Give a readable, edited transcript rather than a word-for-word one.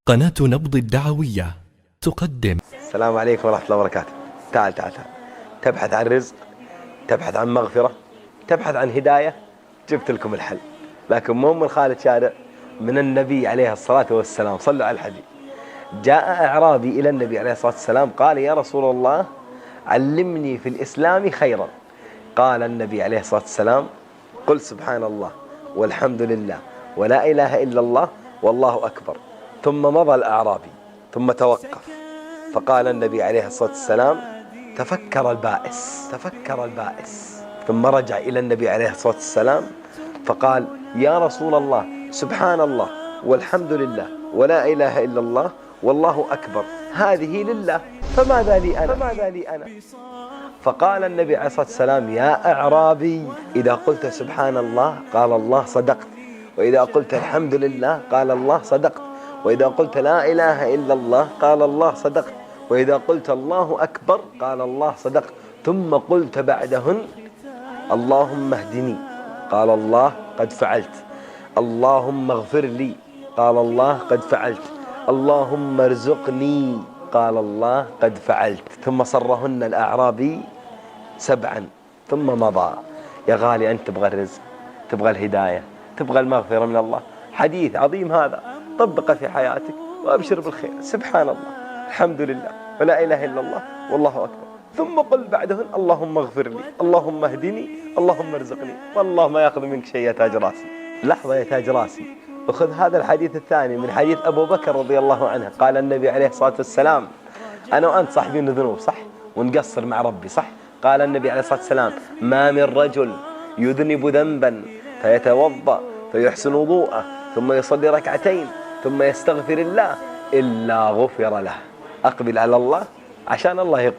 قناة نبض الدعوية تقدم. السلام عليكم ورحمة الله وبركاته. تعال تعال تعال. تبحث عن رزق، تبحث عن مغفرة، تبحث عن هداية، جبت لكم الحل. لكن مو من خالد شارع، من النبي عليه الصلاة والسلام. صلوا على الحديث. جاء أعرابي إلى النبي عليه الصلاة والسلام قال: يا رسول الله علمني في الإسلام خيرا. قال النبي عليه الصلاة والسلام: قل سبحان الله والحمد لله ولا إله إلا الله والله أكبر. ثم مضى الأعرابي ثم توقف، فقال النبي عليه الصلاة والسلام: تفكر البائس. ثم رجع إلى النبي عليه الصلاة والسلام فقال: يا رسول الله سبحان الله والحمد لله ولا إله إلا الله والله أكبر، هذه لله، فماذا لي أنا؟ فقال النبي عليه الصلاة والسلام: يا أعرابي، إذا قلت سبحان الله قال الله صدقت، وإذا قلت الحمد لله قال الله صدقت، وإذا قلت لا إله إلا الله قال الله صدقت، وإذا قلت الله أكبر قال الله صدقت. ثم قلت بعدهن: اللهم اهدني قال الله قد فعلت، اللهم اغفر لي قال الله قد فعلت، اللهم ارزقني قال الله قد فعلت. ثم صرهن الأعرابي 7 ثم مضى. يا غالي، أنت تبغى الرزق، تبغى الهداية، تبغى المغفرة من الله. حديث عظيم هذا، طبقه في حياتك وأبشر بالخير. سبحان الله، الحمد لله، ولا إله إلا الله والله أكبر. ثم قل بعدهن: اللهم اغفر لي، اللهم اهدني، اللهم ارزقني. والله ما يأخذ منك شيء يا تاج راسي. لحظة يا تاج راسي، وخذ هذا الحديث الثاني من حديث أبو بكر رضي الله عنه. قال النبي عليه الصلاة والسلام: أنا وأنت صاحبين ذنوب، صح؟ ونقصر مع ربي، صح؟ قال النبي عليه الصلاة والسلام: ما من رجل يذنب ذنبا فيتوضأ فيحسن وضوءه ثم يصلي ركعتين ثم يستغفر الله إلا غفر له. أقبل على الله عشان الله يقبل.